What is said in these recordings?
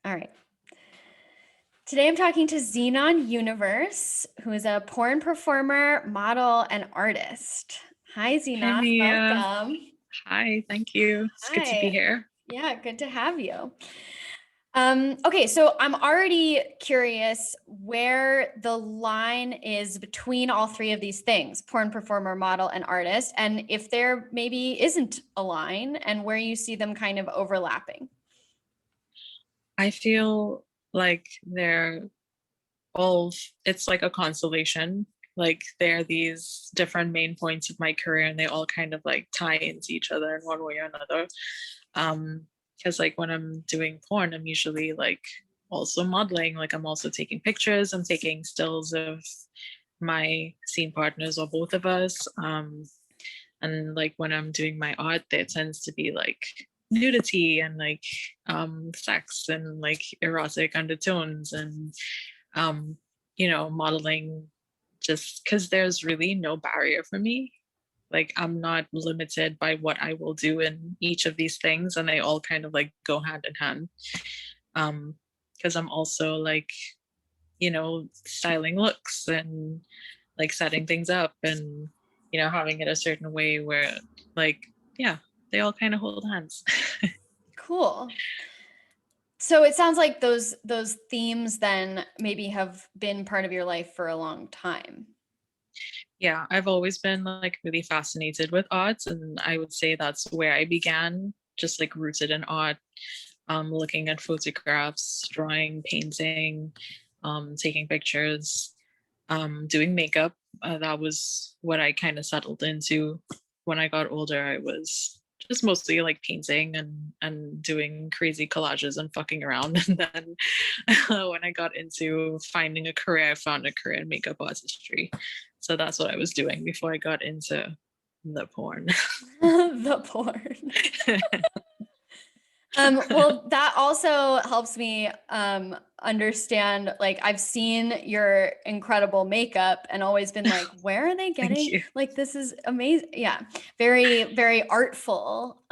All right. Today I'm talking to Xenon Universe, who is a porn performer, model, and artist. Hi, Hi, Xenon. Mia. Welcome. Hi, thank you. It's good to be Hi. here. Yeah, good to have you. Okay, so I'm already curious where the line is between all three of these things, porn performer, model, and artist, and if there maybe isn't a line and where you see them kind of overlapping. I feel like all, it's like a constellation. Like they're these different main points of my career and they all kind of like tie into each other in one way or another. Because like when I'm doing porn, I'm usually like also modeling, like I'm also taking pictures, I'm taking stills of my scene partners or both of us. And like when I'm doing my art, there tends to be like nudity and like sex and like erotic undertones and um modeling, just because there's really no barrier for me. Like I'm not limited by what I will do in each of these things, and they all kind of like go hand in hand. Because I'm also like, styling looks and like setting things up and having it a certain way where like, yeah, they all kind of hold hands. Cool. So it sounds like those themes then maybe have been part of your life for a long time. Yeah, I've always been like really fascinated with arts, and I would say that's where I began, just like rooted in art, looking at photographs, drawing, painting, taking pictures, doing makeup. That was what I kind of settled into. When I got older, I was just mostly like painting and doing crazy collages and fucking around. And then when I got into finding a career, I found a career in makeup artistry. So that's what I was doing before I got into the porn. The porn. Well, that also helps me understand, like I've seen your incredible makeup and always been like, where are they Thank getting, you. like this is amazing. Yeah. Very, very artful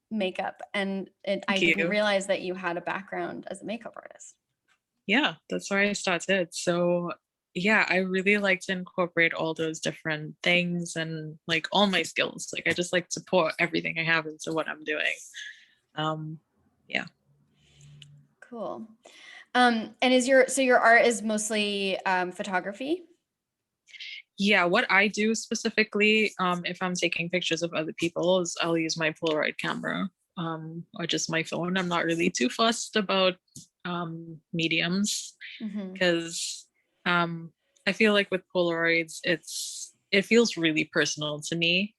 makeup. And I Thank didn't you. realize that you had a background as a makeup artist. Yeah, that's where I started. So yeah, I really like to incorporate all those different things and like all my skills. Like I just like to pour everything I have into what I'm doing. Um, yeah. Cool. And so your art is mostly photography? Yeah, what I do specifically, if I'm taking pictures of other people, is I'll use my Polaroid camera, or just my phone. I'm not really too fussed about mediums, Mm-hmm. because I feel like with Polaroids, it feels really personal to me,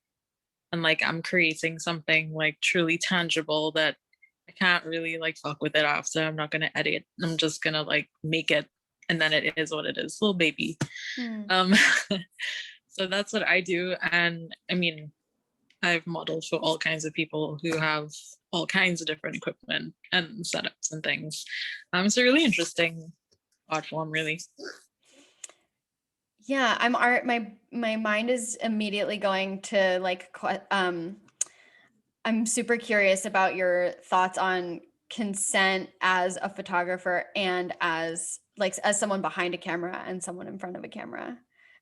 and like I'm creating something like truly tangible that I can't really like fuck with it after. I'm not gonna edit. I'm just gonna like make it, and then it is what it is, little baby. Hmm. Um, so that's what I do, and I mean, I've modeled for all kinds of people who have all kinds of different equipment and setups and things. It's a really interesting art form, really. Yeah, my mind is immediately going to like I'm super curious about your thoughts on consent as a photographer and as like as someone behind a camera and someone in front of a camera, and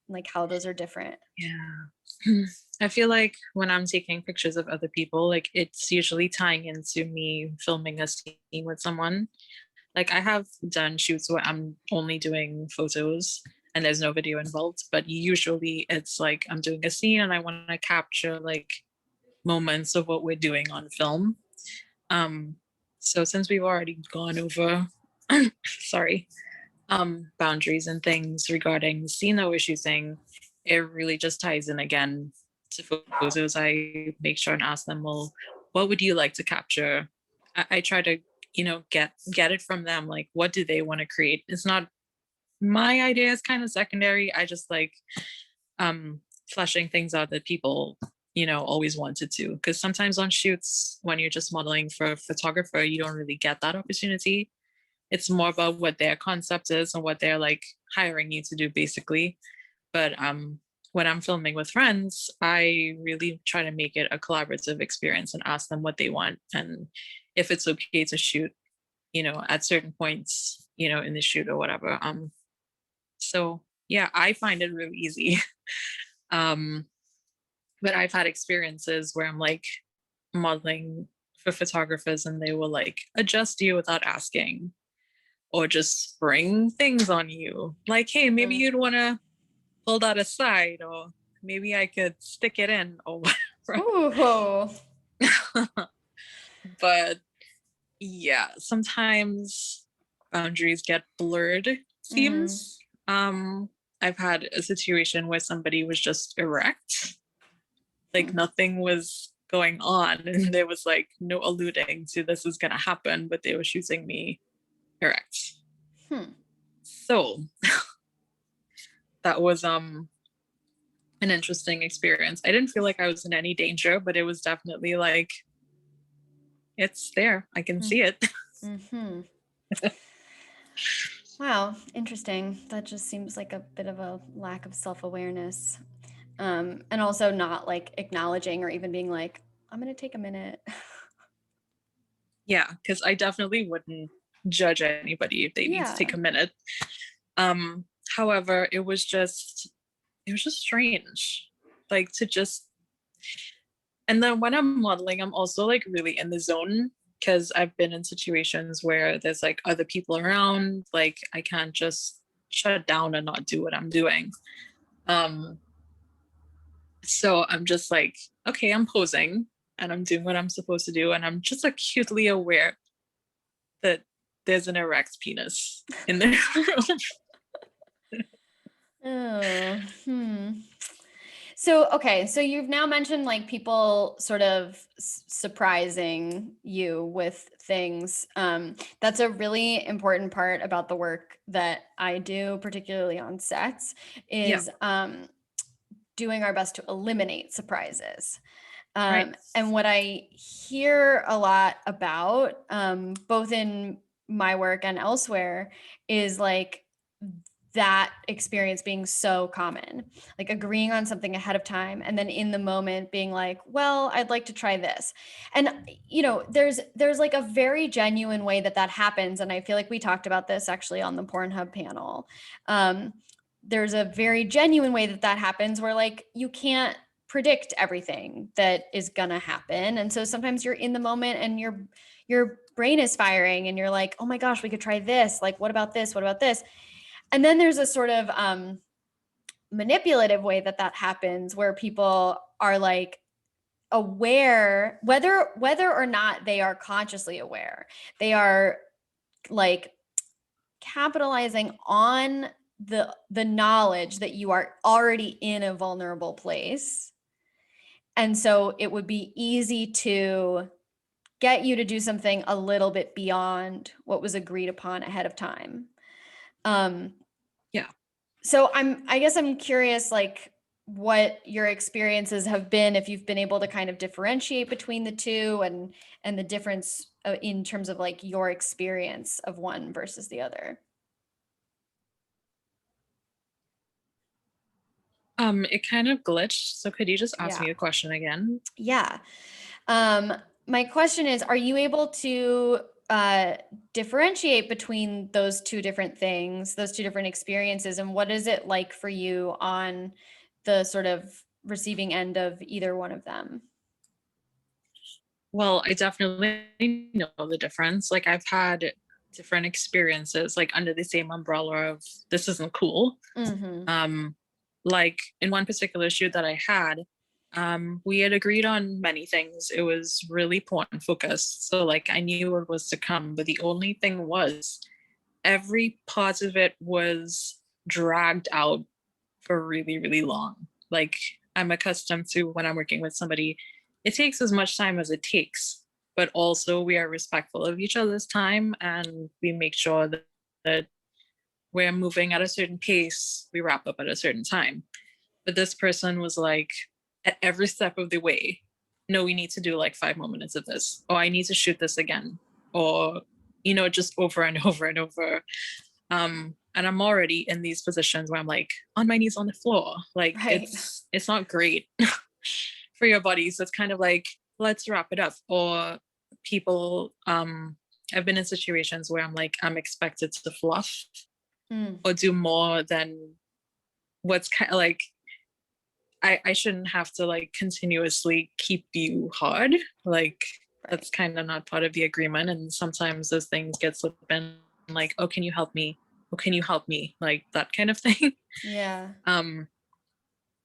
like how those are different. Yeah. I feel like when I'm taking pictures of other people, like it's usually tying into me filming a scene with someone. Like I have done shoots where I'm only doing photos and there's no video involved, but usually it's like I'm doing a scene and I want to capture like moments of what we're doing on film. Um, so since we've already gone over, sorry, boundaries and things regarding the scene that we're shooting, it really just ties in again to photos. I make sure and ask them, well, what would you like to capture? I try to, get it from them. Like, what do they want to create? It's not my idea, is kind of secondary. I just like fleshing things out that people always wanted to, because sometimes on shoots when you're just modeling for a photographer, you don't really get that opportunity. It's more about what their concept is and what they're like hiring you to do, basically. But when I'm filming with friends, I really try to make it a collaborative experience and ask them what they want and if it's okay to shoot, at certain points, in the shoot or whatever. So yeah, I find it really easy. um but I've had experiences where I'm like modeling for photographers and they will like adjust you without asking, or just spring things on you like, hey, maybe Mm. you'd want to pull that aside, or maybe I could stick it in or whatever. Ooh. But yeah, sometimes boundaries get blurred, Mm. seems. I've had a situation where somebody was just erect, like Hmm. nothing was going on, and there was like no alluding to this is gonna happen, but they were shooting me erect. Hmm. So that was an interesting experience. I didn't feel like I was in any danger, but it was definitely like, it's there, I can see it. Mm-hmm. Wow, interesting. That just seems like a bit of a lack of self-awareness. And also not like acknowledging or even being like, I'm gonna take a minute. Yeah, because I definitely wouldn't judge anybody if they need to take Yeah. a minute. um However, it was just strange, like to just, and then when I'm modeling, I'm also like really in the zone, because I've been in situations where there's like other people around, like I can't just shut down and not do what I'm doing. um so I'm just like, okay, I'm posing and I'm doing what I'm supposed to do, and I'm just acutely aware that there's an erect penis in the room. Oh, hmm. So, okay, so you've now mentioned like people sort of surprising you with things. That's a really important part about the work that I do, particularly on sets, Yeah, is doing our best to eliminate surprises. right. And what I hear a lot about, both in my work and elsewhere, is like that experience being so common, like agreeing on something ahead of time and then in the moment being like, well, I'd like to try this. And there's like a very genuine way that that happens, and I feel like we talked about this actually on the Pornhub panel. There's a very genuine way that that happens where like you can't predict everything that is gonna happen, and so sometimes you're in the moment and your brain is firing and you're like, oh my gosh, we could try this, like what about this, what about this. And then there's a sort of manipulative way that that happens where people are like aware, whether or not they are consciously aware, they are like capitalizing on the knowledge that you are already in a vulnerable place. And so it would be easy to get you to do something a little bit beyond what was agreed upon ahead of time. Um, Yeah. so I guess I'm curious, like what your experiences have been, if you've been able to kind of differentiate between the two, and the difference in terms of like your experience of one versus the other. It kind of glitched, so could you just ask Yeah. me a question again? Yeah. Um, my question is, are you able to differentiate between those two different things, those two different experiences, and what is it like for you on the sort of receiving end of either one of them? Well, I definitely know the difference. Like I've had different experiences like under the same umbrella of this isn't cool. Mm-hmm. Um, like in one particular shoot that I had, we had agreed on many things. It was really porn focused. So like I knew what was to come, but the only thing was every part of it was dragged out for really, really long. Like I'm accustomed to when I'm working with somebody, it takes as much time as it takes, but also we are respectful of each other's time and we make sure that we're moving at a certain pace, we wrap up at a certain time. But this person was like, at every step of the way, no, we need to do like 5 more minutes of this, or I need to shoot this again, or, just over and over and over. And I'm already in these positions where I'm like on my knees on the floor. Like Right. it's not great for your body. So it's kind of like, let's wrap it up. Or people I've been in situations where I'm like, I'm expected to fluff Mm, or do more than what's kind of like, I shouldn't have to like continuously keep you hard. Like right. that's kind of not part of the agreement. And sometimes those things get slipped in, like, oh, can you help me? Oh, can you help me? Like that kind of thing. Yeah. Um,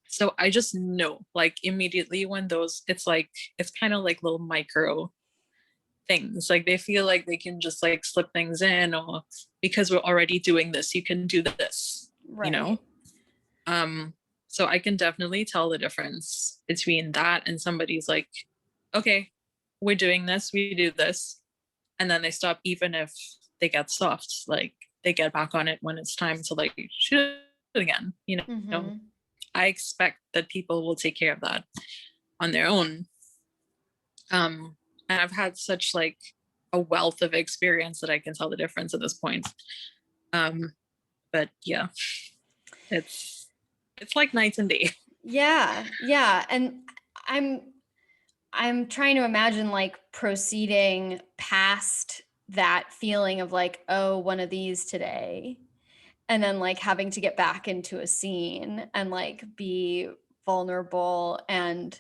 so I just know like immediately when those, it's kind of like little micro things. Like they feel like they can just like slip things in, or because we're already doing this, you can do this, you Right. know? Um, so I can definitely tell the difference between that and somebody's like, okay, we're doing this, we do this, and then they stop even if they get soft, like they get back on it when it's time to like shoot it again, you know. Mm-hmm. I expect that people will take care of that on their own. And I've had such like a wealth of experience that I can tell the difference at this point. Um, but yeah, it's it's like night and day. Yeah. Yeah. And I'm I'm trying to imagine like proceeding past that feeling of like, oh, one of these today, and then like having to get back into a scene and like be vulnerable and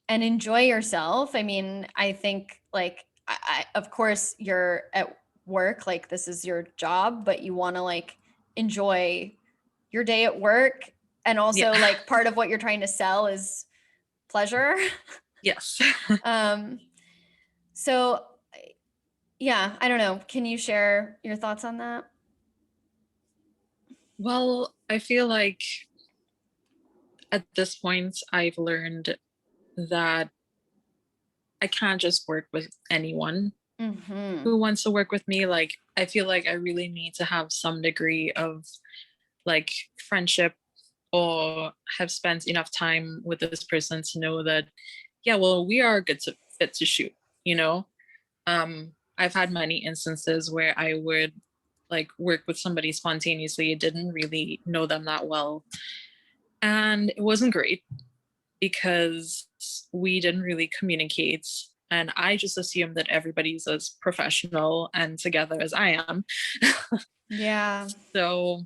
enjoy yourself. I mean, I think like of course you're at work, like this is your job, but you want to like enjoy your day at work, and Yeah. also like part of what you're trying to sell is pleasure. Yes. um so yeah, I don't know. Can you share your thoughts on that? Well, I feel like at this point, I've learned that I can't just work with anyone Mm-hmm. who wants to work with me. Like, I feel like I really need to have some degree of like friendship or have spent enough time with this person to know that, yeah, well, we are good to fit to shoot, you know? I've had many instances where I would like work with somebody spontaneously, didn't really know them that well. And it wasn't great because we didn't really communicate. And I just assumed that everybody's as professional and together as I am. Yeah. So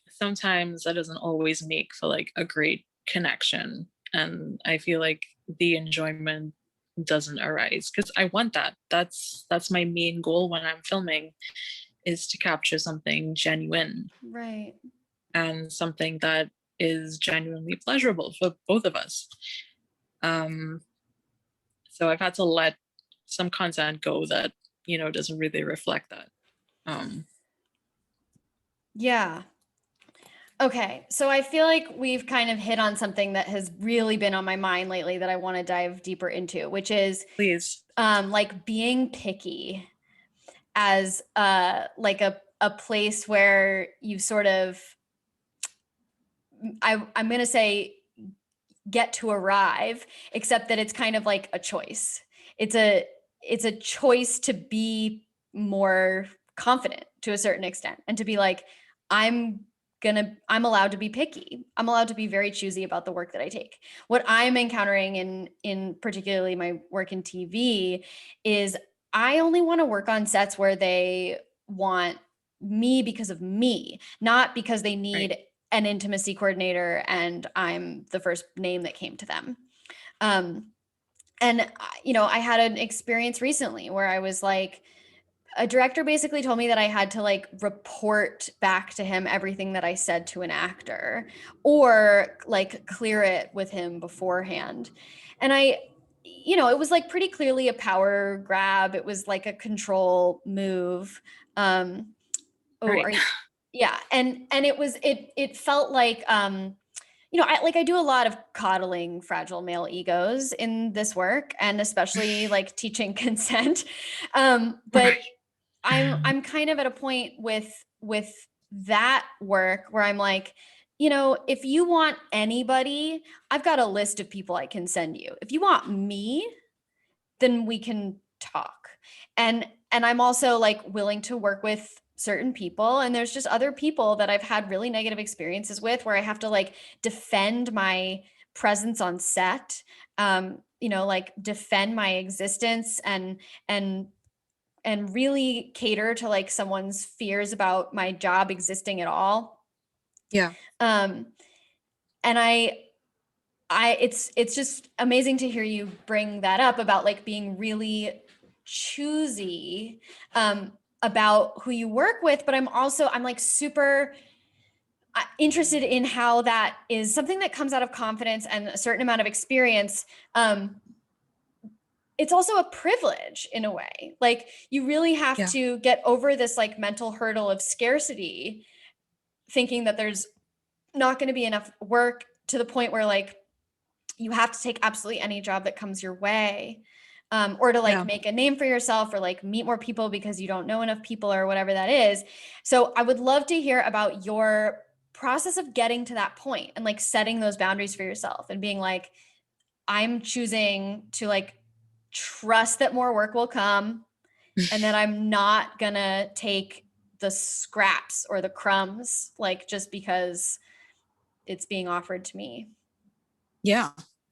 sometimes that doesn't always make for like a great connection. And I feel like the enjoyment doesn't arise because I want that. That's my main goal when I'm filming is to capture something genuine Right. and something that is genuinely pleasurable for both of us. Um, so I've had to let some content go that, you know, doesn't really reflect that. Um, Yeah. Okay, so I feel like we've kind of hit on something that has really been on my mind lately that I want to dive deeper into, which is Please. like being picky as like a place where you sort of I'm gonna say get to arrive, except that it's kind of like a choice. It's a it's a choice to be more confident to a certain extent and to be like, I'm allowed to be picky. I'm allowed to be very choosy about the work that I take. What I'm encountering in particularly my work in TV is I only want to work on sets where they want me because of me, not because they Right. need an intimacy coordinator and I'm the first name that came to them. Um, and you know, I had an experience recently where I was like, a director basically told me that I had to like report back to him everything that I said to an actor or like clear it with him beforehand. And you know, it was like pretty clearly a power grab. It was like a control move. Um, oh, Right. are you, yeah. And it felt like, you know, I do a lot of coddling fragile male egos in this work and especially like teaching consent. But Right. I'm kind of at a point with that work where I'm like, you know, if you want anybody, I've got a list of people I can send you. If you want me, then we can talk. And I'm also like willing to work with certain people, and there's just other people that I've had really negative experiences with where I have to like defend my presence on set, you know, like defend my existence and and really cater to like someone's fears about my job existing at all. Yeah. And it's just amazing to hear you bring that up about like being really choosy about who you work with. But I'm like super interested in how that is something that comes out of confidence and a certain amount of experience. It's also a privilege in a way. Like you really have to get over this like mental hurdle of scarcity, thinking that there's not going to be enough work, to the point where like you have to take absolutely any job that comes your way, or to like make a name for yourself, or like meet more people because you don't know enough people, or whatever that is. So I would love to hear about your process of getting to that point and like setting those boundaries for yourself and being like, I'm choosing to like trust that more work will come, and that I'm not gonna take the scraps or the crumbs, like just because it's being offered to me. Yeah.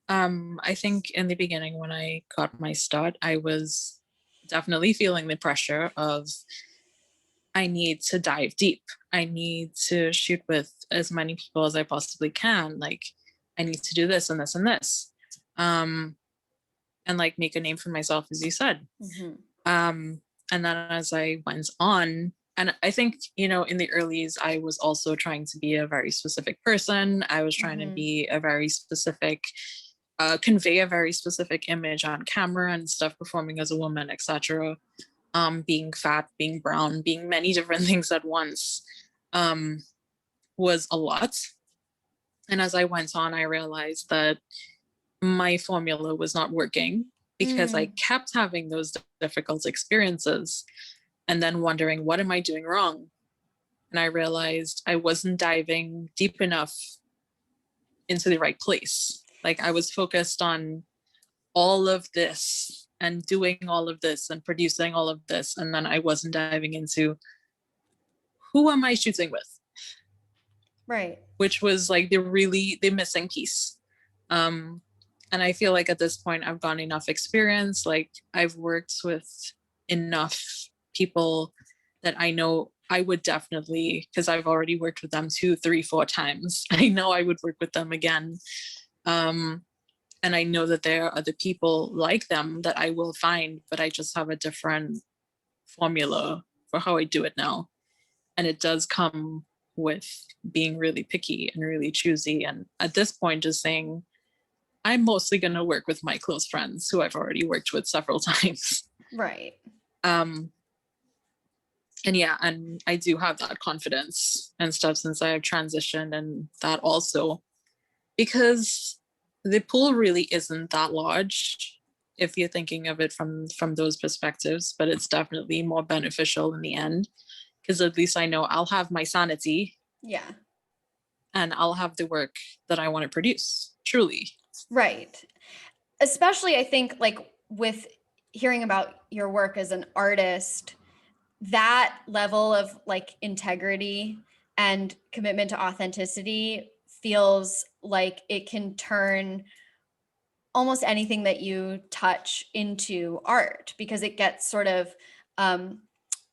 I think in the beginning when I got my start, I was definitely feeling the pressure of I need to dive deep. I need to shoot with as many people as I possibly can. Like I need to do this and this and this. And like make a name for myself, as you said. Mm-hmm. And then as I went on, and I think, you know, in the earlies, I was also trying to be a very specific person. I was trying to be a very specific, convey a very specific image on camera and stuff, performing as a woman, etc. Being fat, being brown, being many different things at once, was a lot. And as I went on, I realized that my formula was not working, because I kept having those difficult experiences and then wondering, what am I doing wrong? And I realized I wasn't diving deep enough into the right place. Like I was focused on all of this and doing all of this and producing all of this. And then I wasn't diving into, who am I shooting with? Right. Which was like the missing piece. And I feel like at this point I've gotten enough experience. Like I've worked with enough people that I know I would definitely, because I've already worked with them 2, 3, 4 times. I know I would work with them again. And I know that there are other people like them that I will find, but I just have a different formula for how I do it now. And it does come with being really picky and really choosy. And at this point, just saying, I'm mostly going to work with my close friends who I've already worked with several times. Right. And yeah, and I do have that confidence and stuff since I have transitioned, and that also, because the pool really isn't that large if you're thinking of it from those perspectives, but it's definitely more beneficial in the end, because at least I know I'll have my sanity. Yeah. And I'll have the work that I want to produce, truly. Right. Especially, I think, like with hearing about your work as an artist, that level of like integrity and commitment to authenticity feels like it can turn almost anything that you touch into art, because it gets sort of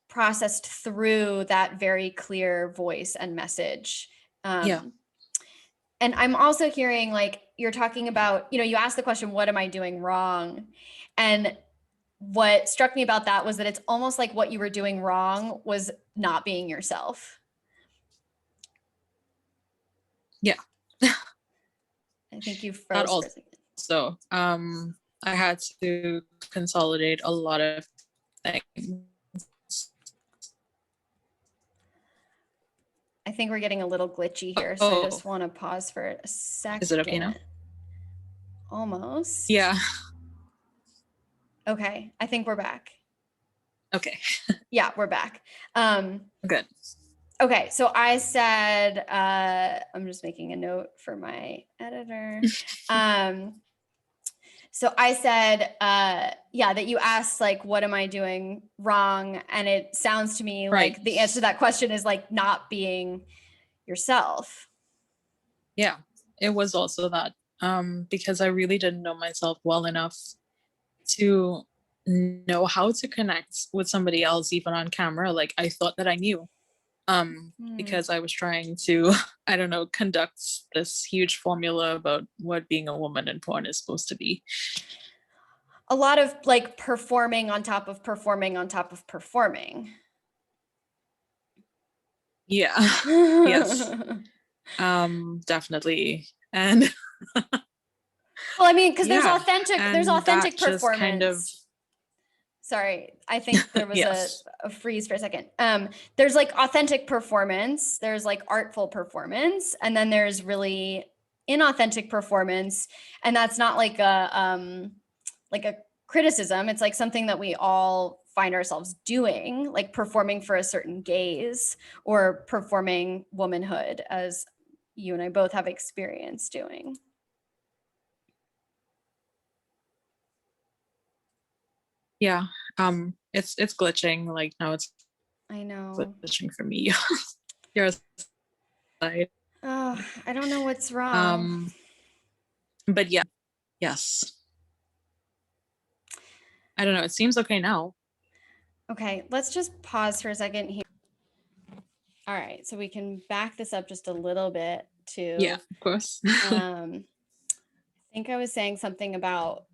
processed through that very clear voice and message. Yeah. And I'm also hearing like you're talking about, you know, you asked the question, what am I doing wrong? And what struck me about that was that it's almost like what you were doing wrong was not being yourself. Yeah. I think you That froze for a second. also, I had to consolidate a lot of things. I think we're getting a little glitchy here, so I just want to pause for a second. Is it okay now? Almost. Yeah. Okay, I think we're back. Okay. Yeah, we're back. Good. Okay, so I said, I'm just making a note for my editor. So I said, yeah, that you asked like, what am I doing wrong? And it sounds to me Right. like the answer to that question is like not being yourself. Yeah, it was also that, because I really didn't know myself well enough to know how to connect with somebody else even on camera. Like I thought that I knew, because I was trying to, I don't know, conduct this huge formula about what being a woman in porn is supposed to be. A lot of like performing on top of performing on top of performing. Yeah. Yes. Definitely. And Well, I mean, because there's yeah, authentic and that just kind of, performance. Sorry, I think there was yes, a freeze for a second. There's like authentic performance, there's like artful performance, and then there's really inauthentic performance. And that's not like a criticism. It's like something that we all find ourselves doing, like performing for a certain gaze or performing womanhood, as you and I both have experience doing. yeah. It's glitching. Like now it's I know. glitching for me. Your side. Oh, I don't know what's wrong. Um, but yeah, yes. I don't know. It seems okay now. Okay, let's just pause for a second here. All right, so we can back this up just a little bit to, Yeah, of course. I think I was saying something about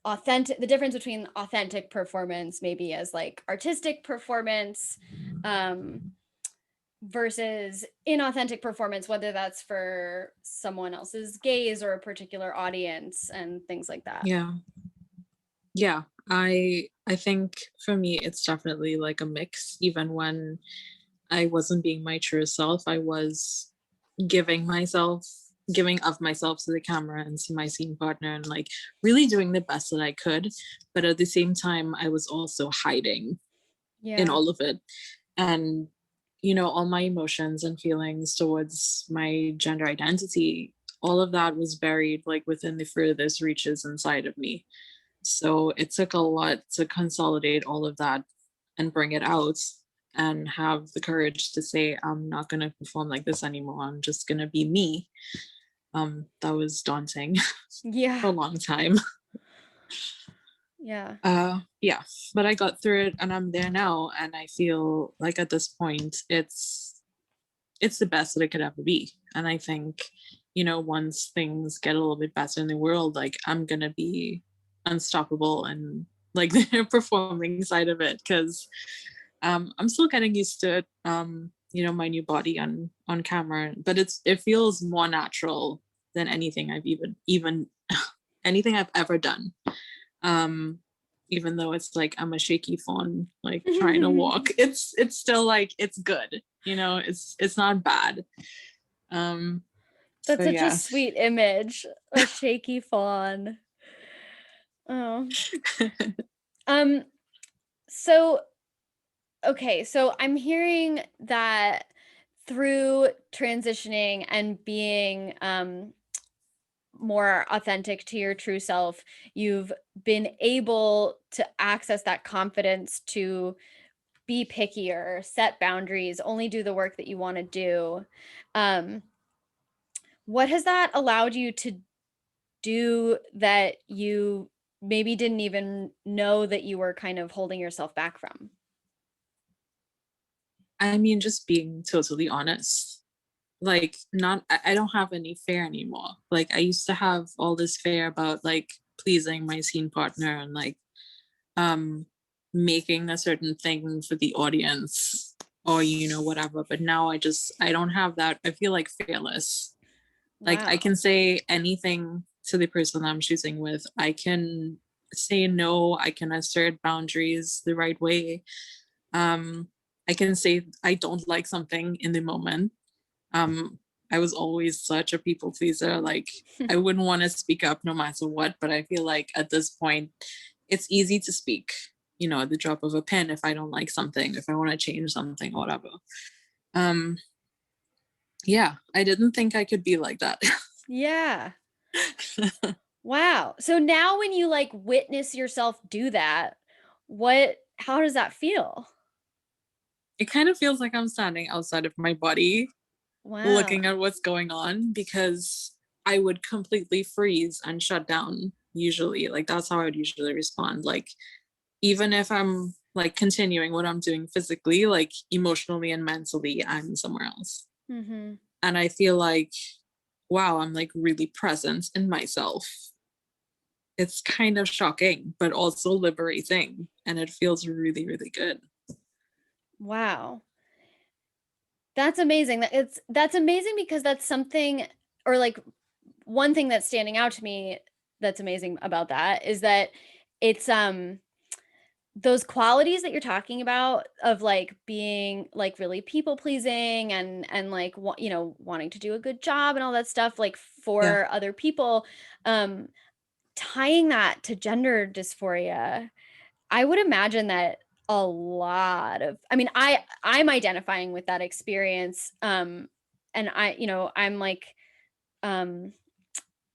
the difference between authentic performance, maybe as like artistic performance, versus inauthentic performance, whether that's for someone else's gaze or a particular audience and things like that. Yeah. Yeah. I think for me it's definitely like a mix. Even when I wasn't being my true self, I was giving of myself to the camera and to my scene partner and like really doing the best that I could. But at the same time, I was also hiding in Yeah. all of it. And, all my emotions and feelings towards my gender identity, all of that was buried like within the furthest reaches inside of me. So it took a lot to consolidate all of that and bring it out and have the courage to say, I'm not going to perform like this anymore. I'm just going to be me. That was daunting Yeah. for a long time. Yeah. Yeah, but I got through it and I'm there now. And I feel like at this point, it's the best that it could ever be. And I think, once things get a little bit better in the world, like I'm going to be unstoppable and like the performing side of it. Cause I'm still getting used to it. My new body on camera, but it feels more natural than anything I've even anything I've ever done. Um, Even though it's like I'm a shaky fawn, like trying to walk, it's still like it's good. It's not bad. That's So such a yeah. sweet image, a shaky fawn. Oh. Um, so okay, so I'm hearing that through transitioning and being more authentic to your true self, you've been able to access that confidence to be pickier, set boundaries, only do the work that you want to do. Um, what has that allowed you to do that you maybe didn't even know that you were kind of holding yourself back from? I mean, just being totally honest. Like, not, I don't have any fear anymore. Like, I used to have all this fear about like pleasing my scene partner and like um making a certain thing for the audience or whatever. But now I don't have that. I feel like fearless. Like I Wow. can say anything to the person I'm choosing with. I can say no, I can assert boundaries the right way. um I can say I don't like something in the moment. um I was always such a people pleaser. Like I wouldn't want to speak up no matter what, but I feel like at this point it's easy to speak, at the drop of a pen if I don't like something, if I want to change something or whatever. um yeah, I didn't think I could be like that. Yeah. Wow. So now when you like witness yourself do that, how does that feel? It kind of feels like I'm standing outside of my body Wow. looking at what's going on, because I would completely freeze and shut down usually. Like that's how I would usually respond. Like even if I'm like continuing what I'm doing physically, like emotionally and mentally, I'm somewhere else. Mm-hmm. And I feel like, wow, I'm like really present in myself. It's kind of shocking, but also liberating. And it feels really, really good. Wow. That's amazing. That's amazing because that's something, or like one thing that's standing out to me that's amazing about that is that it's those qualities that you're talking about of like being like really people pleasing and like wanting to do a good job and all that stuff like Yeah. for other people, um tying that to gender dysphoria. I would imagine that a lot of, I mean, I'm identifying with that experience. And I'm like um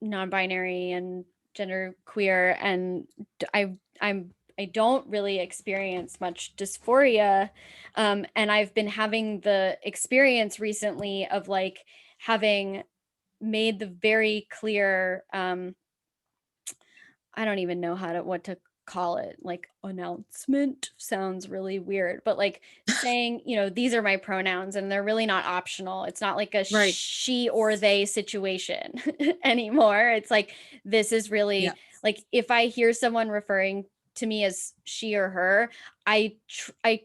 non-binary and gender queer, and I don't really experience much dysphoria. And I've been having the experience recently of like having made the very clear, I don't even know what to call it. Like announcement sounds really weird, but like saying, these are my pronouns and they're really not optional. It's not like a Right. she or they situation anymore. It's like, this is Yeah. really like, if I hear someone referring to me as she or her, I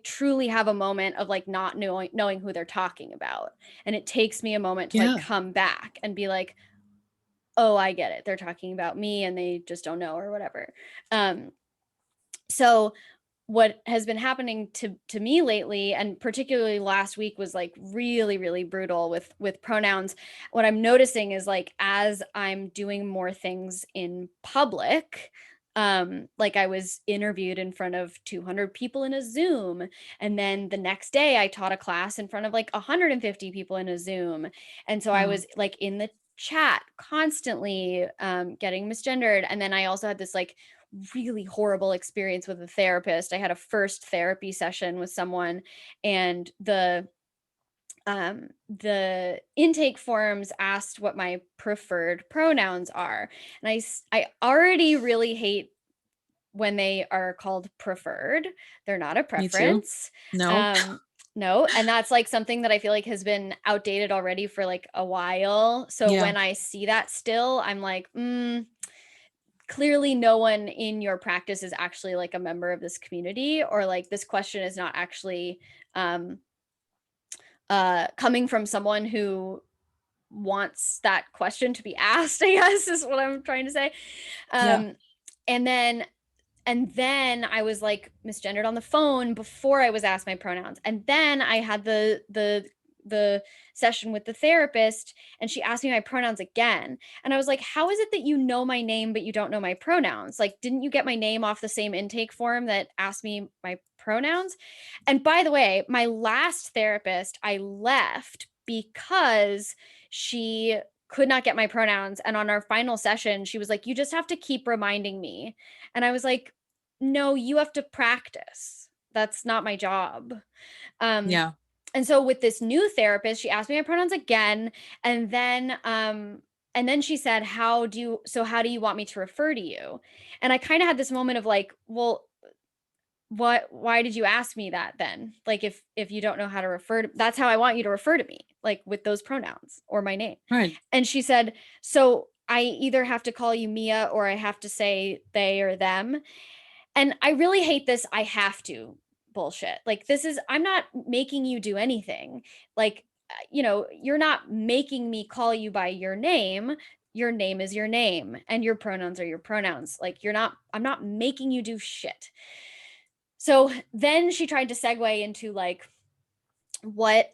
truly have a moment of like not knowing who they're talking about. And it takes me a moment to like Yeah. come back and be like, oh, I get it. They're talking about me and they just don't know or whatever. Um, so what has been happening to me lately, and particularly last week, was like really, really brutal with pronouns. What I'm noticing is like as I'm doing more things in public, like I was interviewed in front of 200 people in a Zoom, and then the next day I taught a class in front of like 150 people in a Zoom, and so I Wow. was like in the chat constantly, getting misgendered. And then I also had this like really horrible experience with a therapist. I had a first therapy session with someone, and the intake forms asked what my preferred pronouns are. And I already really hate when they are called preferred. They're not a Me too. preference. No. No, and that's like something that I feel like has been outdated already for like a while. So Yeah. when I see that still, I'm like, clearly no one in your practice is actually like a member of this community, or like this question is not actually um coming from someone who wants that question to be asked, I guess is what I'm trying to say. Yeah. um and then I was like misgendered on the phone before I was asked my pronouns. And then I had the session with the therapist, and she asked me my pronouns again. And I was like, how is it that you know my name but you don't know my pronouns? Like, didn't you get my name off the same intake form that asked me my pronouns? And by the way, my last therapist, I left because she could not get my pronouns. And on our final session, she was like, you just have to keep reminding me. And I was like, no, you have to practice. That's not my job. Um, Yeah. and so with this new therapist, she asked me my pronouns again, and then she said, how do you want me to refer to you? And I kind of had this moment of like, well, why did you ask me that then? Like, if you don't know how to refer to, that's how I want you to refer to me, like with those pronouns or my name. Right. And she said, so I either have to call you Mia or I have to say they or them. And I really hate this I have to bullshit. Like, I'm not making you do anything. Like, you're not making me call you by your name. Your name is your name and your pronouns are your pronouns. Like, I'm not making you do shit. So then she tried to segue into like, what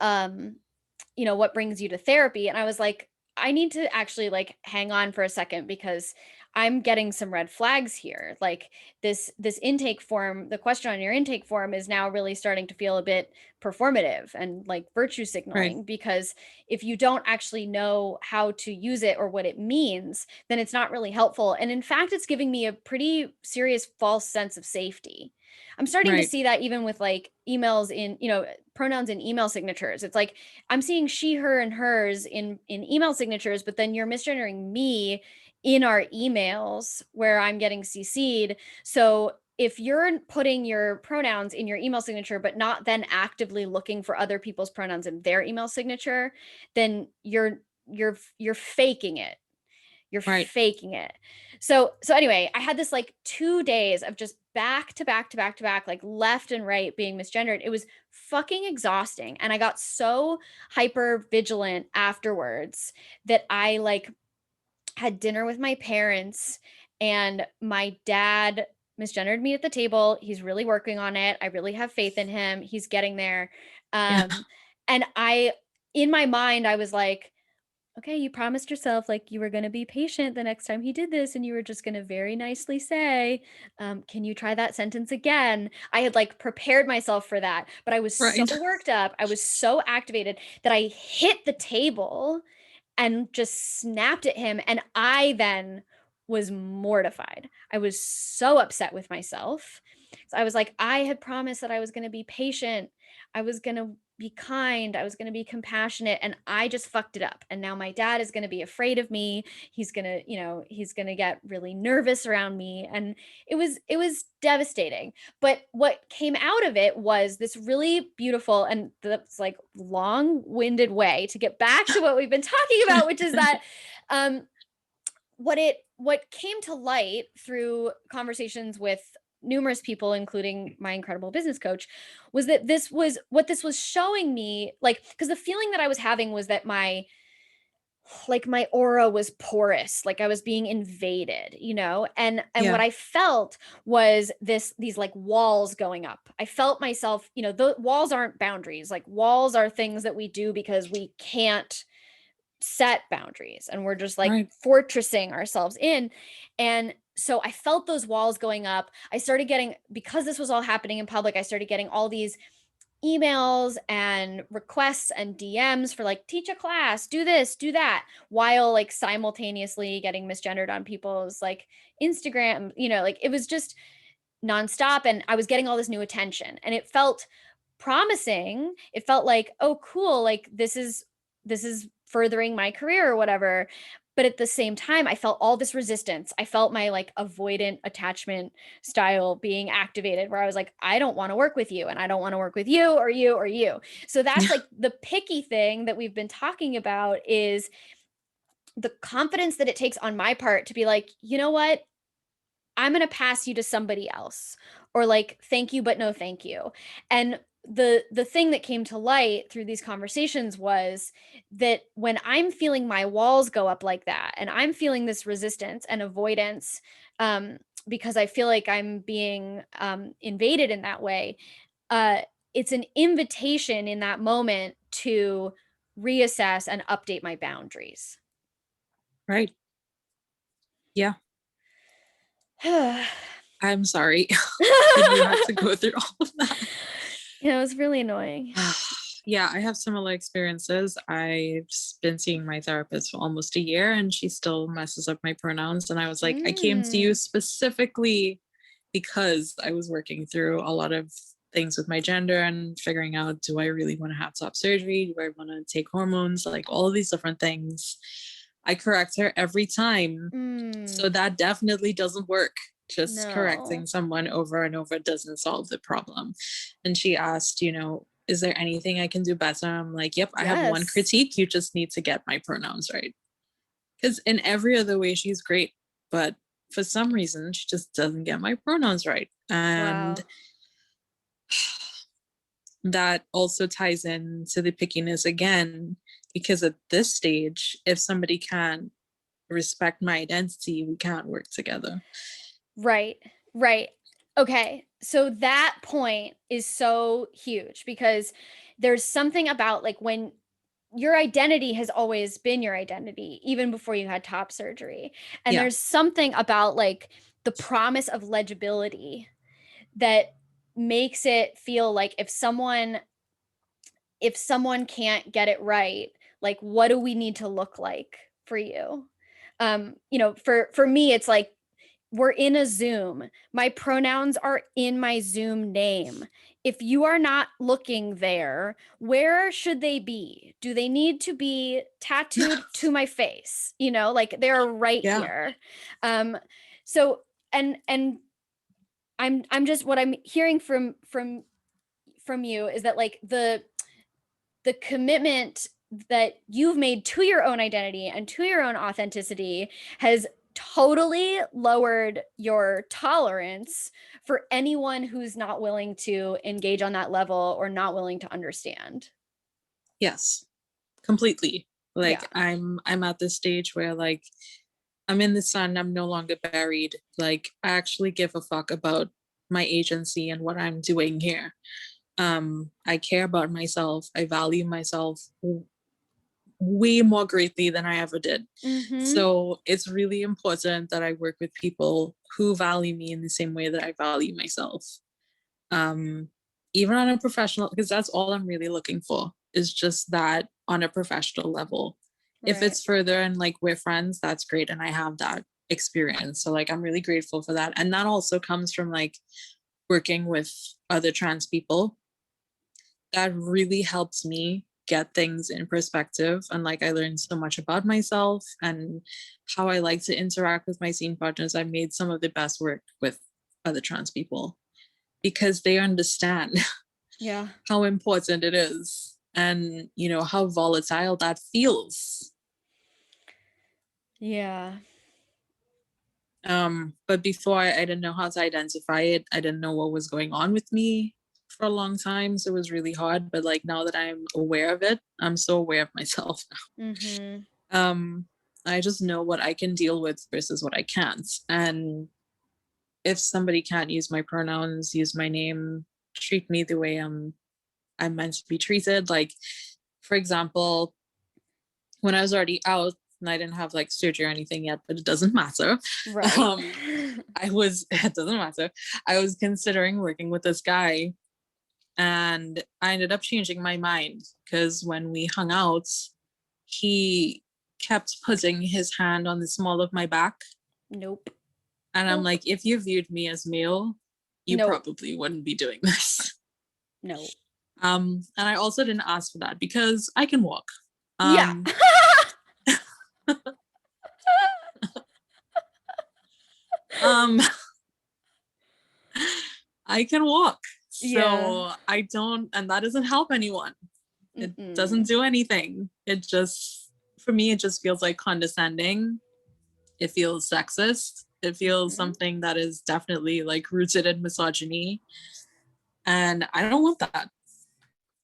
what brings you to therapy? And I was like, I need to actually like hang on for a second, because I'm getting some red flags here. Like, this intake form, the question on your intake form is now really starting to feel a bit performative and like virtue Right. signaling, because if you don't actually know how to use it or what it means, then it's not really helpful. And in fact, it's giving me a pretty serious false sense of safety. I'm starting to Right. see that even with like emails in, pronouns in email signatures. It's like I'm seeing she, her, and hers in email signatures, but then you're misgendering me in our emails where I'm getting CC'd. So if you're putting your pronouns in your email signature, but not then actively looking for other people's pronouns in their email signature, then you're faking it. You're Right. faking it. So anyway, I had this like 2 days of just back to back to back to back, like left and right being misgendered. It was fucking exhausting. And I got so hyper vigilant afterwards that I like had dinner with my parents, and my dad misgendered me at the table. He's really working on it. I really have faith in him. He's getting there. Yeah. And in my mind, I was like, okay, you promised yourself like you were going to be patient the next time he did this, and you were just going to very nicely say, can you try that sentence again? I had like prepared myself for that, but I was so Right. worked up. I was so activated that I hit the table and just snapped at him. And I then was mortified. I was so upset with myself. So I was like, I had promised that I was going to be patient. I was going to be kind. I was going to be compassionate. And I just fucked it up. And now my dad is going to be afraid of me. He's going to, he's going to get really nervous around me. And it was devastating. But what came out of it was this really beautiful, and that's like long-winded way to get back to what we've been talking about, which is that what came to light through conversations with numerous people, including my incredible business coach, was that this was showing me, like, because the feeling that I was having was that my aura was porous, like I was being invaded, and what Yeah. I felt was these like walls going up. I felt myself, the walls aren't boundaries. Like, walls are things that we do because we can't set boundaries, and we're just like Right. fortressing ourselves in. And so I felt those walls going up. I started getting, because this was all happening in public, I started getting all these emails and requests and DMs for like, teach a class, do this, do that, while like simultaneously getting misgendered on people's like Instagram, like it was just nonstop. And I was getting all this new attention, and it felt promising. It felt like, oh, cool, like this is furthering my career or whatever. But at the same time, I felt all this resistance. I felt my like avoidant attachment style being activated, where I was like, I don't want to work with you, and I don't want to work with you or you or you. So that's like the picky thing that we've been talking about, is the confidence that it takes on my part to be like, you know what? I'm going to pass you to somebody else, or like, thank you, but no, thank you. And the thing that came to light through these conversations was that when I'm feeling my walls go up like that, and I'm feeling this resistance and avoidance, because I feel like I'm being invaded in that way, uh, it's an invitation in that moment to reassess and update my boundaries. Right. Yeah. I'm sorry that you had to go through all of that. Yeah, it was really annoying. Yeah, I have similar experiences. I've been seeing my therapist for almost a year, and she still messes up my pronouns. And I was like, I came to you Mm. specifically because I was working through a lot of things with my gender and figuring out, do I really want to have top surgery? Do I want to take hormones? Like all of these different things. I correct her every time. So Mm. that definitely doesn't work. Just No. correcting someone over and over doesn't solve the problem. And she asked, is there anything I can do better? I'm like, yep, I have one Yes. critique. You just need to get my pronouns right. Because in every other way, she's great. But for some reason, she just doesn't get my pronouns right. And Wow. that also ties into the pickiness again, because at this stage, if somebody can't respect my identity, we can't work together. Right. Right. Okay. So that point is so huge, because there's something about like when your identity has always been your identity, even before you had top surgery. And Yeah. there's something about like the promise of legibility that makes it feel like if someone can't get it right, like, what do we need to look like for you? For me, it's like, we're in a Zoom. My pronouns are in my Zoom name. If you are not looking there, where should they be? Do they need to be tattooed to my face? Like, they're right Yeah. here. Um, so and I'm just, what I'm hearing from you is that like the commitment that you've made to your own identity and to your own authenticity has totally lowered your tolerance for anyone who's not willing to engage on that level or not willing to understand. Yes, completely. Like Yeah. I'm at this stage where like I'm in the sun, I'm no longer buried. Like I actually give a fuck about my agency and what I'm doing here. I care about myself. I value myself way more greatly than I ever did. Mm-hmm. So it's really important that I work with people who value me in the same way that I value myself. Um, Even on a professional, because that's all I'm really looking for is just that on a professional level. If Right. it's further and like we're friends, that's great. And I have that experience. So like I'm really grateful for that. And that also comes from like working with other trans people. That really helps me get things in perspective. And like I learned so much about myself and how I like to interact with my scene partners. I made some of the best work with other trans people because they understand Yeah. how important it is and you know how volatile that feels. Yeah. But before I didn't know how to identify it. I didn't know what was going on with me for a long time, so it was really hard. But like now that I'm aware of it, I'm so aware of myself Mm-hmm. now. I just know what I can deal with versus what I can't. And if somebody can't use my pronouns, use my name, treat me the way I'm meant to be treated. Like, for example, when I was already out and I didn't have like surgery or anything yet, but it doesn't matter. Right. Um, it doesn't matter. I was considering working with this guy and I ended up changing my mind because when we hung out, he kept putting his hand on the small of my back. Nope. And I'm Nope. like, if you viewed me as male, you Nope. probably wouldn't be doing this. No. And I also didn't ask for that because I can walk. Yeah. Um, um, I can walk. Yeah. So I don't, and that doesn't help anyone. It doesn't Mm-mm. do anything. It just, for me, it just feels like condescending. It feels sexist. It feels Mm-hmm. something that is definitely like rooted in misogyny. And I don't want that.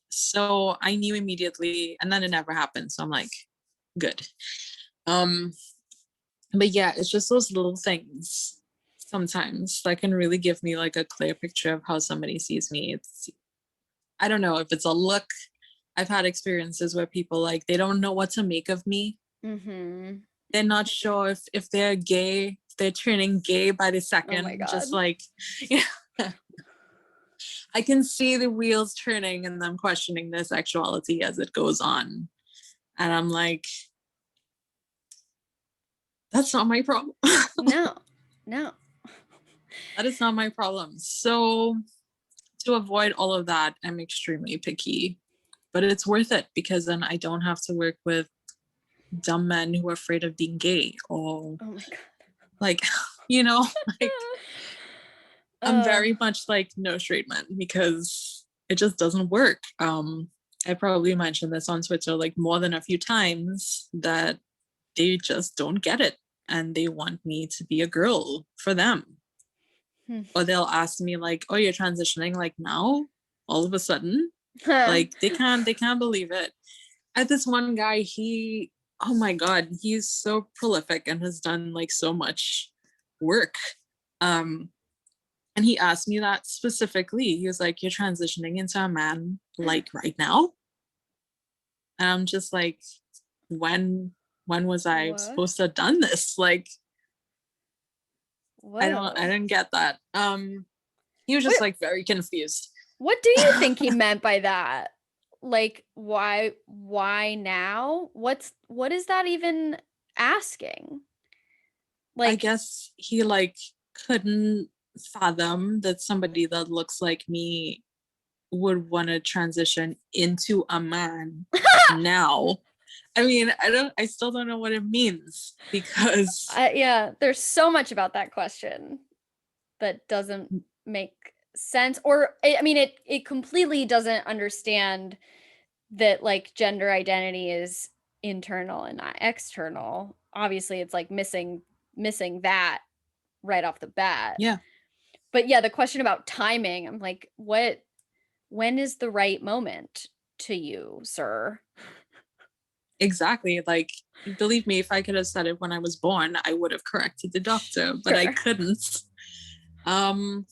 So I knew immediately, and then it never happened. So I'm like, good. Um, but yeah, it's just those little things sometimes that can really give me like a clear picture of how somebody sees me. It's, I don't know if it's a look. I've had experiences where people like they don't know what to make of me. Mm-hmm. They're not sure if they're gay, if they're turning gay by the Oh my second. God. Just like yeah. I can see the wheels turning and them questioning their sexuality as it goes on. And I'm like, that's not my problem. No. No. That is not my problem. So to avoid all of that, I'm extremely picky, but it's worth it because then I don't have to work with dumb men who are afraid of being gay or Oh my God. like, you know, like I'm Uh, very much like no straight men because it just doesn't work. I probably mentioned this on Twitter like more than a few times that they just don't get it and they want me to be a girl for them. hmm. Or they'll ask me like, "Oh, you're transitioning like now, all of a sudden?" Huh. Like they can't believe it. At this one guy, he oh my god, he's so prolific and has done like so much work. Um, and he asked me that specifically. He was like, "You're transitioning into a man like right now?" And I'm just like, when was I What? supposed to have done this? Like, I Whoa. didn't get that. He was just What like very confused. what do you think he meant by that? Like why now? What is that even asking? I Like guess he like couldn't fathom that somebody that looks like me would want to transition into a man now. I mean, I still don't know what it means because yeah, there's so much about that question that doesn't make sense. Or I mean, it completely doesn't understand that like gender identity is internal and not external. Obviously, it's like missing that right off the bat. Yeah, But yeah, the question about timing, I'm like, when is the right moment to you, sir? exactly. Like, believe me, if I could have said it when I was born, I would have corrected the doctor, but I Sure. couldn't. Um,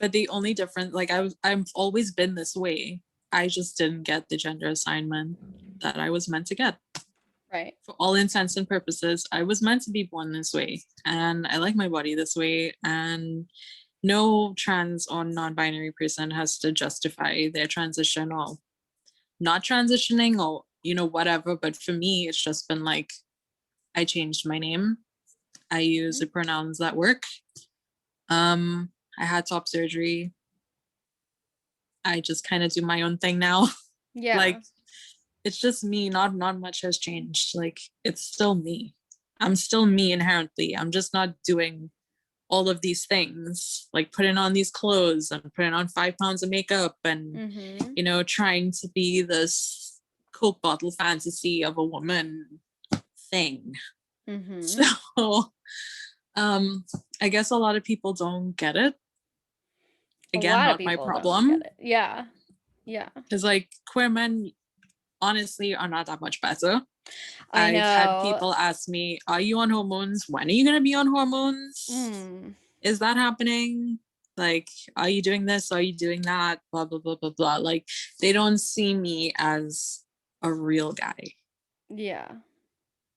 but the only difference, like I've always been this way. I just didn't get the gender assignment that I was meant to get. Right. For all intents and purposes, I was meant to be born this way, and I like my body this way. And no trans or non-binary person has to justify their transition or not transitioning or whatever. But for me, it's just been like I changed my name. I use the pronouns that work. I had top surgery. I just kind of do my own thing now. Yeah. Like, it's just me. Not much has changed. Like, it's still me. I'm still me inherently. I'm just not doing all of these things, like putting on these clothes and putting on 5 pounds of makeup and trying to be this Coke bottle fantasy of a woman thing. So I guess a lot of people don't get it. Again, not my problem. Yeah. Because like queer men honestly are not that much better. I know. I've had people ask me, are you on hormones? When are you going to be on hormones? Is that happening? Like, are you doing this? Are you doing that? Blah, blah, blah, blah, blah. Like, they don't see me as a real guy. Yeah.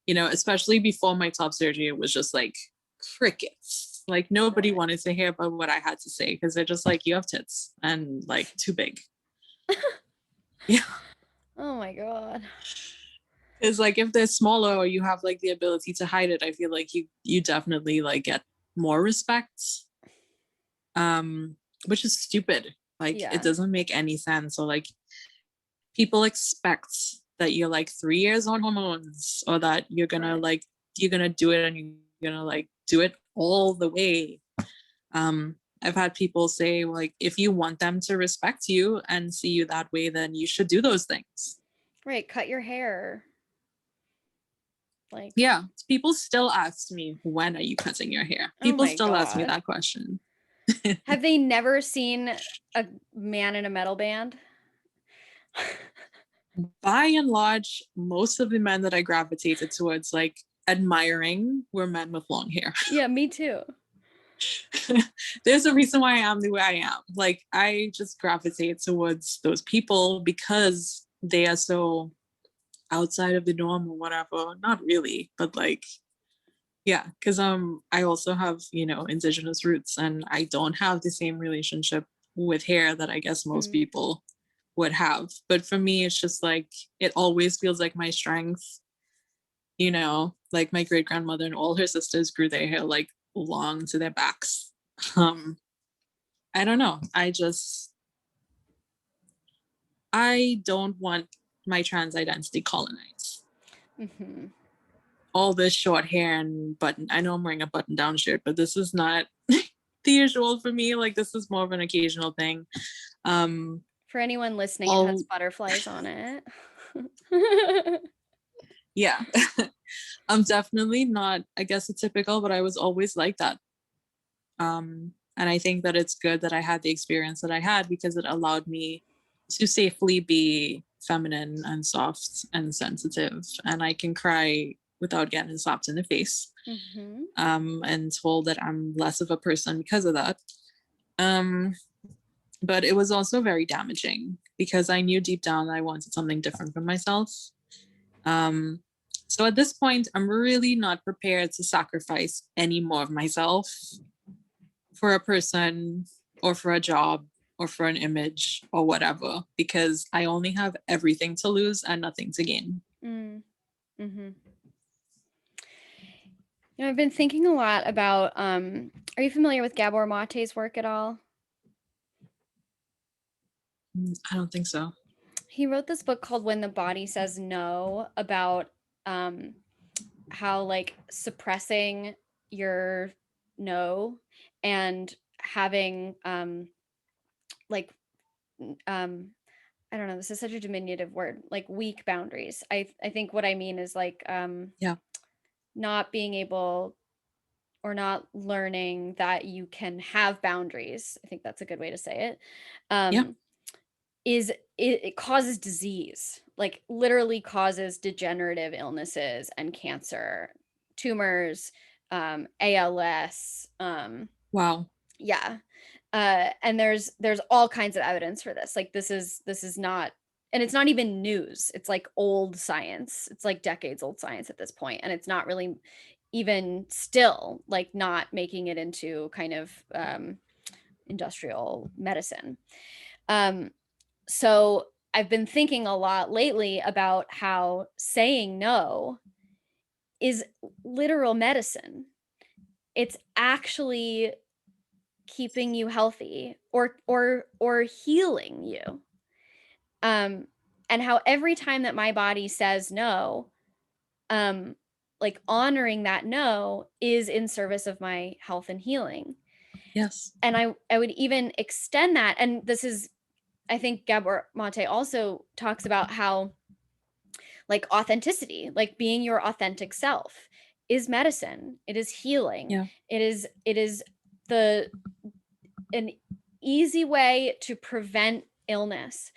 Especially before my top surgery, it was just like crickets. Like, nobody wanted to hear about what I had to say because they're just like, you have tits and like too big. Yeah. Oh my God. Because like if they're smaller or you have like the ability to hide it, I feel like you definitely like get more respect. Which is stupid. Like it doesn't make any sense. So like people expect that you're like 3 years on hormones or that you're gonna do it and you're gonna like do it all the way. I've had people say like if you want them to respect you and see you that way, then you should do those things. Right, cut your hair. Like, yeah, people still ask me, when are you cutting your hair? People still ask me that question. Have they never seen a man in a metal band? By and large, most of the men that I gravitated towards like admiring were men with long hair. Yeah, me too. There's a reason why I am the way I am. Like I just gravitate towards those people because they are so outside of the norm or whatever. Not really, but like yeah, because I also have indigenous roots and I don't have the same relationship with hair that I guess most people would have. But for me, it's just like it always feels like my strength. Like my great grandmother and all her sisters grew their hair like long to their backs. I don't know. I don't want my trans identity colonized. All this short hair and button. I know I'm wearing a button down shirt, but this is not the usual for me. Like this is more of an occasional thing. For anyone listening, it has butterflies on it. Yeah. I'm definitely not, I guess, a typical, but I was always like that. And I think that it's good that I had the experience that I had because it allowed me to safely be feminine and soft and sensitive. And I can cry without getting slapped in the face and told that I'm less of a person because of that. But it was also very damaging because I knew deep down I wanted something different for myself. So at this point, I'm really not prepared to sacrifice any more of myself for a person or for a job or for an image or whatever, because I only have everything to lose and nothing to gain. I've been thinking a lot about, are you familiar with Gabor Mate's work at all? I don't think so. He wrote this book called When the Body Says No about how like suppressing your no and having like I don't know, this is such a diminutive word, like weak boundaries. I think what I mean is like Yeah. not being able or not learning that you can have boundaries. I think that's a good way to say it. Yeah. Is it causes disease, like literally causes degenerative illnesses and cancer, tumors, ALS. Wow. Yeah. And there's all kinds of evidence for this. Like this is not, and it's not even news. It's like old science. It's like decades old science at this point, and it's not really even still like not making it into kind of industrial medicine. So I've been thinking a lot lately about how saying no is literal medicine. It's actually keeping you healthy or healing you. And how every time that my body says no, like honoring that no is in service of my health and healing. Yes. And I would even extend that, and this is, I think Gabor Mate also talks about how like authenticity, like being your authentic self is medicine. It is healing. Yeah. It is the an easy way to prevent illness.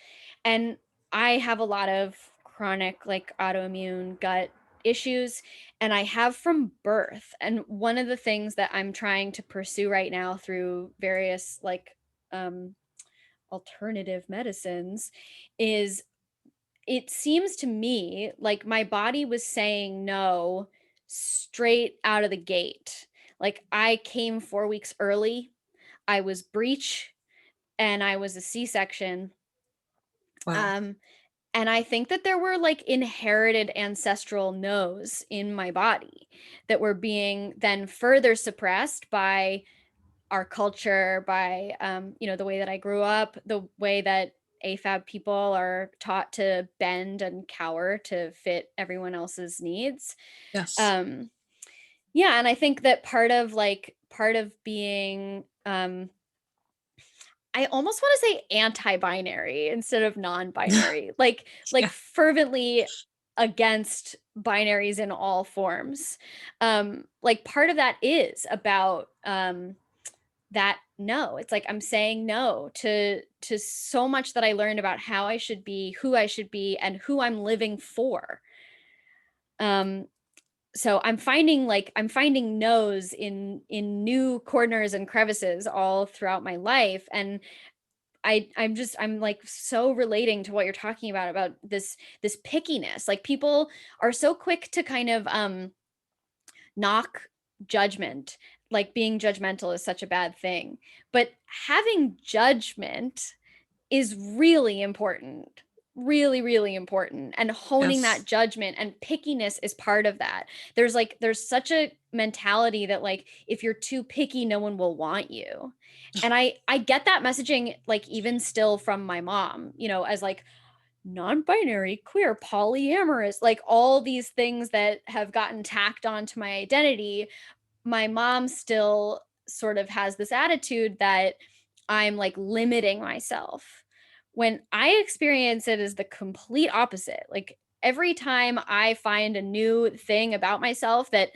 And I have a lot of chronic like autoimmune gut issues, and I have from birth. And one of the things that I'm trying to pursue right now through various like alternative medicines is, it seems to me like my body was saying no straight out of the gate. Like I came 4 weeks early, I was breech, and I was a C-section. Wow. And I think that there were like inherited ancestral no's in my body that were being then further suppressed by our culture, by the way that I grew up, the way that AFAB people are taught to bend and cower to fit everyone else's needs. Yes. Um, yeah, and I think that part of being I almost want to say anti-binary instead of non-binary, like Yeah. fervently against binaries in all forms. Like part of that is about that no. It's like I'm saying no to so much that I learned about how I should be, who I should be, and who I'm living for. Um, so I'm finding no's in new corners and crevices all throughout my life, and I'm like so relating to what you're talking about this pickiness. Like people are so quick to kind of knock judgment, like being judgmental is such a bad thing, but having judgment is really important, really really important, and honing that Yes. judgment and pickiness is part of that. There's such a mentality that like if you're too picky no one will want you, and I get that messaging like even still from my mom, as like non-binary, queer, polyamorous, like all these things that have gotten tacked onto my identity. My mom still sort of has this attitude that I'm like limiting myself, when I experience it as the complete opposite. Like every time I find a new thing about myself that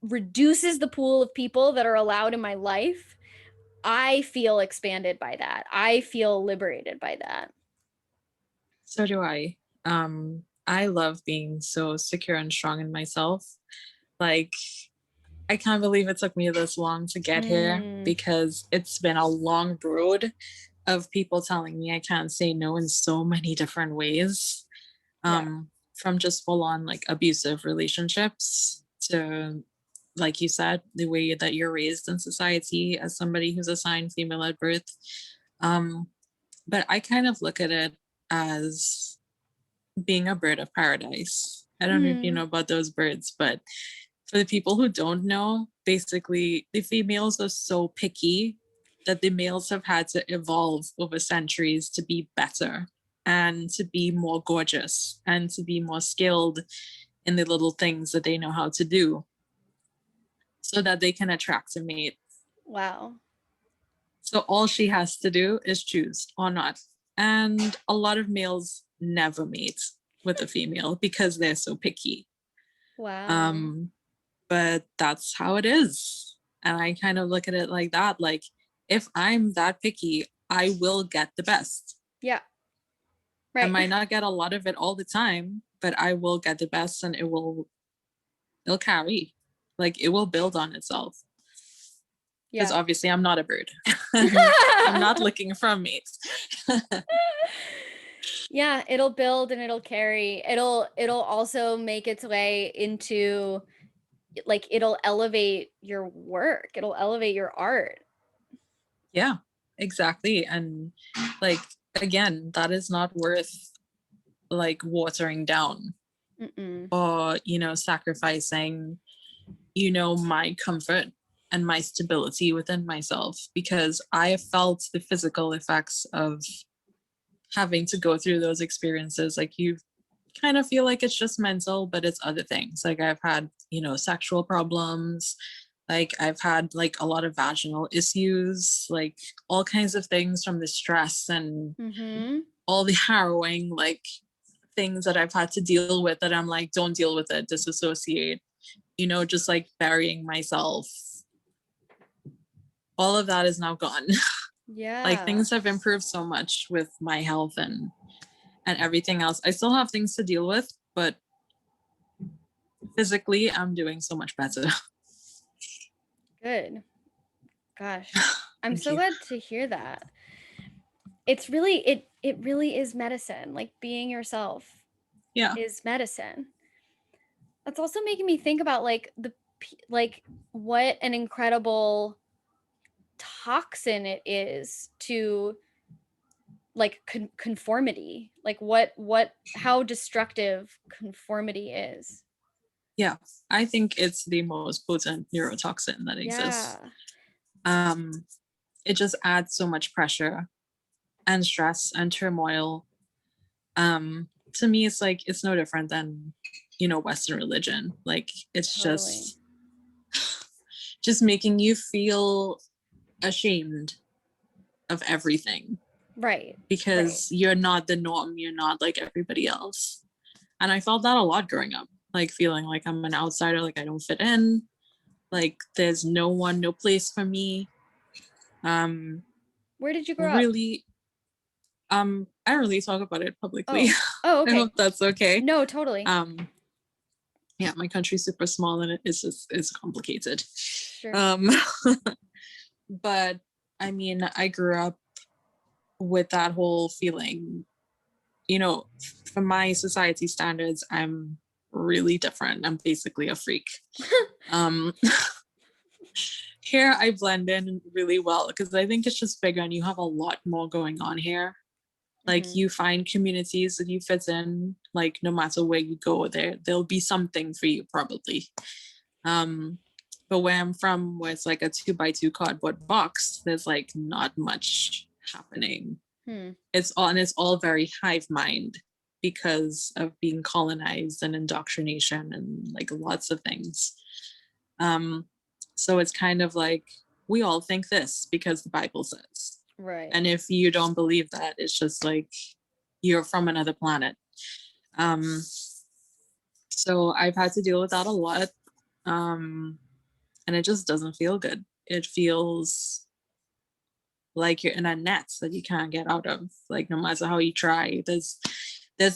reduces the pool of people that are allowed in my life, I feel expanded by that. I feel liberated by that. So do I. I love being so secure and strong in myself. Like, I can't believe it took me this long to get here Mm, because it's been a long road of people telling me I can't say no in so many different ways. yeah. From just full on like abusive relationships to, like you said, the way that you're raised in society as somebody who's assigned female at birth. Um, but I kind of look at it as being a bird of paradise. I don't know if you Mm, know about those birds, but for the people who don't know, basically the females are so picky that the males have had to evolve over centuries to be better and to be more gorgeous and to be more skilled in the little things that they know how to do so that they can attract a mate. wow. So all she has to do is choose or not. And a lot of males never mate with a female because they're so picky. Wow. Um, but that's how it is. And I kind of look at it like that. Like, if I'm that picky, I will get the best. Yeah. I Right. might not get a lot of it all the time, but I will get the best and it'll carry. Like, it will build on itself. Because Yeah. obviously I'm not a bird. I'm not looking for a mate. Yeah, it'll build and it'll carry. It'll also make its way into, like, it'll elevate your work. It'll elevate your art. Yeah, exactly. And like, again, that is not worth like watering down Mm-mm. or, sacrificing, my comfort and my stability within myself, because I have felt the physical effects of having to go through those experiences. Like, you kind of feel like it's just mental, but it's other things. Like, I've had, sexual problems. Like, I've had like a lot of vaginal issues, like all kinds of things from the stress and Mm-hmm. all the harrowing, like things that I've had to deal with, that I'm like, don't deal with it, disassociate, just like burying myself. All of that is now gone. Like, Yeah. things have improved so much with my health and everything else. I still have things to deal with, but physically I'm doing so much better. Good. Gosh. I'm Thank so you. glad to hear that. It's really it really is medicine. Like, being yourself Yeah. is medicine. That's also making me think about, like, like, what an incredible toxin it is to, like, conformity. Like, how destructive conformity is. Yeah. I think it's the most potent neurotoxin that exists. Yeah. Um, it just adds so much pressure and stress and turmoil. To me, it's like, it's no different than, Western religion. Like, it's Totally. just making you feel ashamed of everything, Right. Right. because you're not the norm. You're not like everybody else. And I felt that a lot growing up, like feeling like I'm an outsider, like I don't fit in, like there's no place for me. Um, Where did you grow up? really, I don't really talk about it publicly. Oh. Oh, I okay. hope that's okay. No, totally. Um, yeah, my country's super small and it's complicated. Sure. Um, but I mean, I grew up with that whole feeling, from my society standards, I'm really different. I'm basically a freak. Um, here I blend in really well because I think it's just bigger and you have a lot more going on here. Like, Mhm. you find communities that you fit in, like no matter where you go, there'll be something for you probably. But where I'm from, where it's like a 2x2 cardboard box, there's like not much happening. Hmm. It's all very hive mind because of being colonized and indoctrination and like lots of things. Um, so it's kind of like, we all think this because the Bible says. Right. And if you don't believe that, it's just like you're from another planet. Um, so I've had to deal with that a lot. And it just doesn't feel good. It feels like you're in a net that you can't get out of. Like, no matter how you try, there's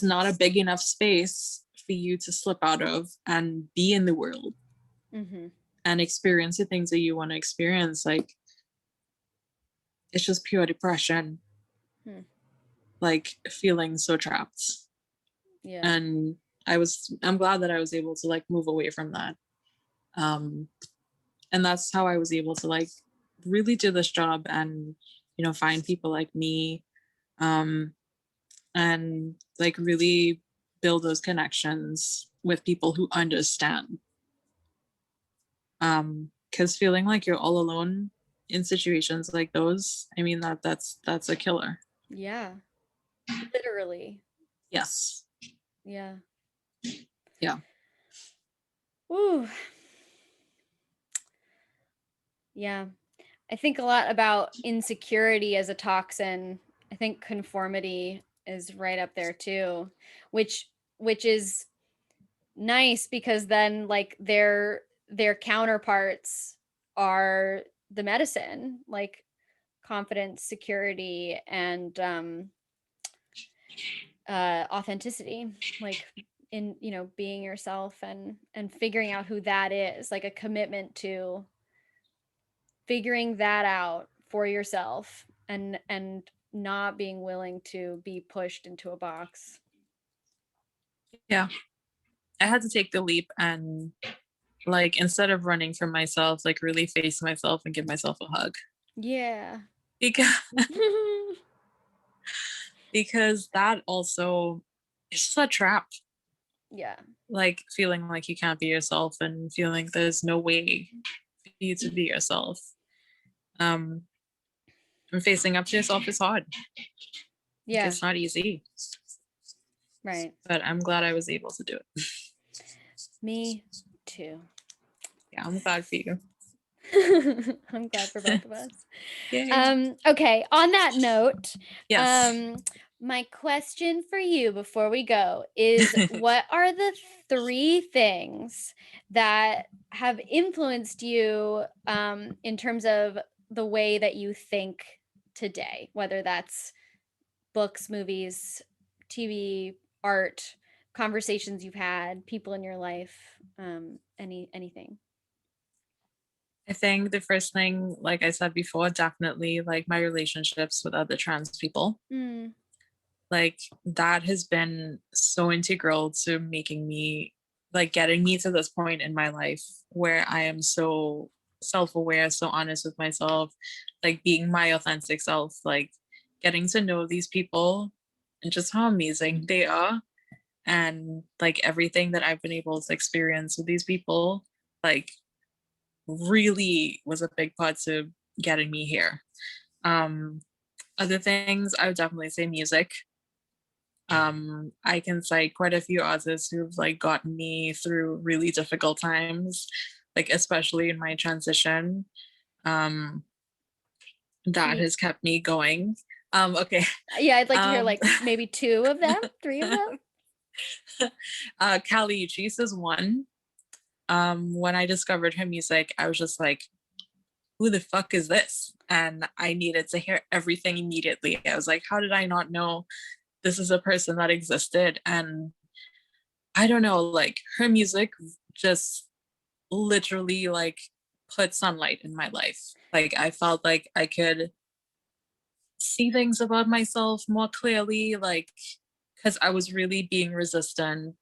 not a big enough space for you to slip out of and be in the world Mhm. and experience the things that you want to experience. Like, it's just pure depression, Hmm. like feeling so trapped. Yeah. And I'm glad that I was able to like move away from that. Um, and that's how I was able to like really do this job and, find people like me, um, and like really build those connections with people who understand. Because feeling like you're all alone in situations like those, I mean, that's a killer. Yeah. Literally. Yes. Yeah. Yeah. Ooh. Yeah. I think a lot about insecurity as a toxin. I think conformity is right up there too, which is nice because then like their counterparts are the medicine, like confidence, security, and authenticity, like in, you know, being yourself and figuring out who that is, like a commitment to figuring that out for yourself and not being willing to be pushed into a box. Yeah. I had to take the leap and like instead of running from myself, like really face myself and give myself a hug. Yeah. Because because that also is just a trap. Yeah. Like feeling like you can't be yourself and feeling there's no way for you to be yourself. Um and facing up to yourself is hard. Like, Yeah. it's not easy. Right. But I'm glad I was able to do it. Me too. Yeah, I'm glad for you. I'm glad for both of us. Yay. Okay, on that note, Yes. my question for you before we go is what are the 3 things that have influenced you in terms of the way that you think today, whether that's books, movies, TV, art, conversations you've had, people in your life, anything? I think the first thing, like I said before, definitely like my relationships with other trans people. Mm, Like that has been so integral to making me, like getting me to this point in my life where I am so self-aware, so honest with myself, like being my authentic self, like getting to know these people and just how amazing they are. And like everything that I've been able to experience with these people, like really was a big part to getting me here. Um, Other things, I would definitely say music. I can cite quite a few artists who've like gotten me through really difficult times, like especially in my transition. Um, that has kept me going. Okay. Yeah, I'd like to hear Um, like maybe 2 of them, 3 of them. Kali Uchis is one. When I discovered her music, I was just like, who the fuck is this? And I needed to hear everything immediately. I was like, how did I not know this is a person that existed? And I don't know, like her music just literally like put sunlight in my life. Like I felt like I could see things about myself more clearly, like because I was really being resistant,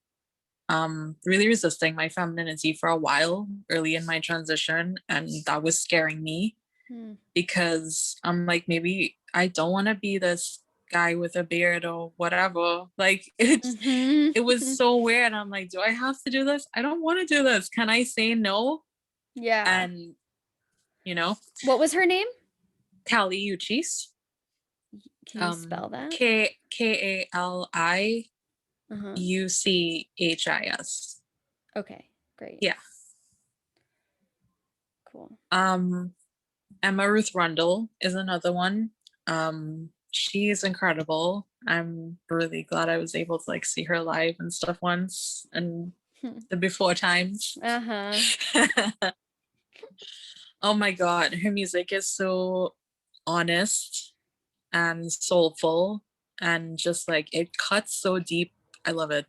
really resisting my femininity for a while early in my transition, and that was scaring me Hmm. because I'm like, maybe I don't want to be this guy with a beard or whatever. Like it was Mhm. so weird. I'm like, do I have to do this? I don't want to do this. Can I say no? Yeah. And you know, What was her name? Kali Uchis, Can you spell that? Kaliuchis. Uh-huh. Okay, great. Yeah. Cool. Emma Ruth Rundle is another one. She's incredible. I'm really glad I was able to like see her live and stuff once and Hmm. the before times. Uh-huh. Oh my god, her music is so honest and soulful and just like it cuts so deep. I love it.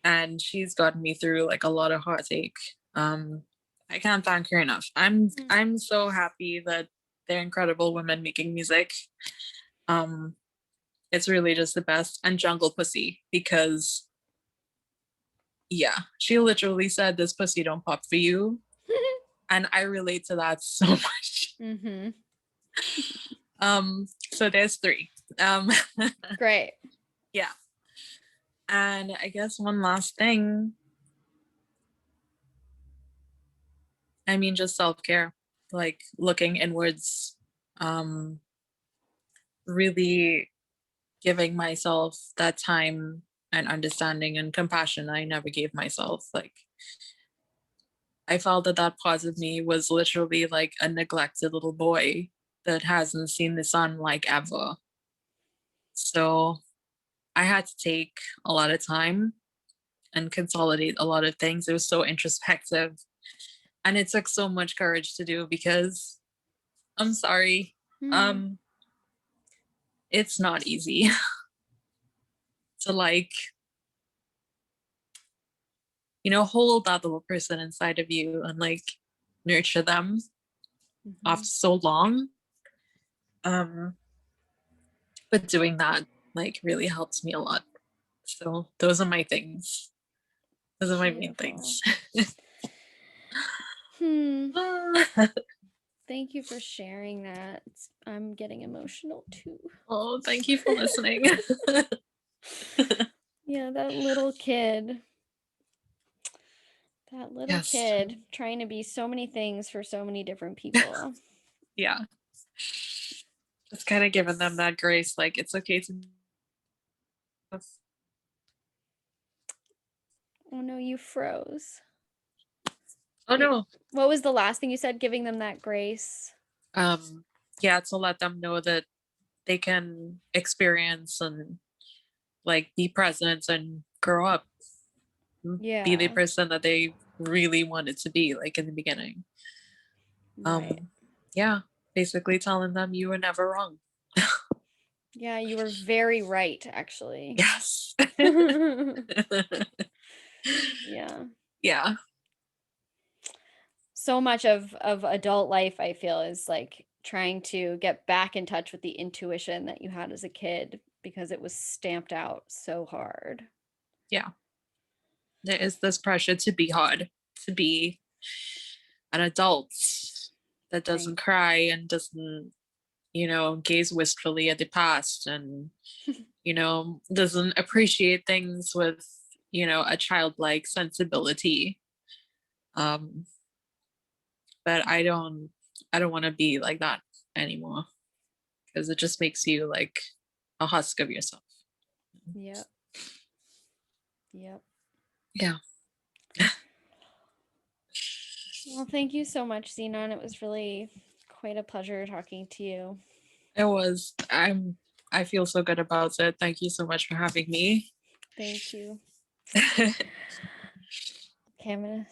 And she's gotten me through like a lot of heartache. Um, I can't thank her enough. I'm so happy that they're incredible women making music. Um, it's really just the best. And Jungle Pussy, because yeah, she literally said this pussy don't pop for you. And I relate to that so much. Mm-hmm. So there's 3. Um, Great. yeah. And I guess one last thing, I mean, just self-care, like looking inwards, um, really giving myself that time and understanding and compassion I never gave myself. Like I felt that that part of me was literally like a neglected little boy that hasn't seen the sun like ever. So I had to take a lot of time and consolidate a lot of things. It was so introspective. And it took so much courage to do because I'm sorry. Mm. Um, it's not easy to like, hold that little person inside of you and like nurture them after Mhm. so long. Um, but doing that like really helps me a lot. So those are my things. Those are my main Beautiful. things. Hmm. Thank you for sharing that. I'm getting emotional too. Oh, thank you for listening. Yeah, that little kid. That little Yes. kid trying to be so many things for so many different people. Yeah. Just kind of giving them that grace, like it's okay to. Oh no, you froze. Oh no. What was the last thing you said? Giving them that grace. Um, yeah, to let them know that they can experience and like be present and grow up, be the Yeah, person that they really wanted to be, like in the beginning. right. Um, yeah, basically telling them you were never wrong. Yeah, you were very right, actually. Yes. Yeah. Yeah. So much of adult life, I feel, is like trying to get back in touch with the intuition that you had as a kid because it was stamped out so hard. Yeah. There is this pressure to be hard, to be an adult that Right. doesn't cry and doesn't, gaze wistfully at the past and, doesn't appreciate things with, a childlike sensibility. Um, but I don't want to be like that anymore because it just makes you like a husk of yourself. Yep. Yep. Yeah. Well, thank you so much, Xenon. It was really quite a pleasure talking to you. It was. I feel so good about it. Thank you so much for having me. Thank you. Okay, I'm gonna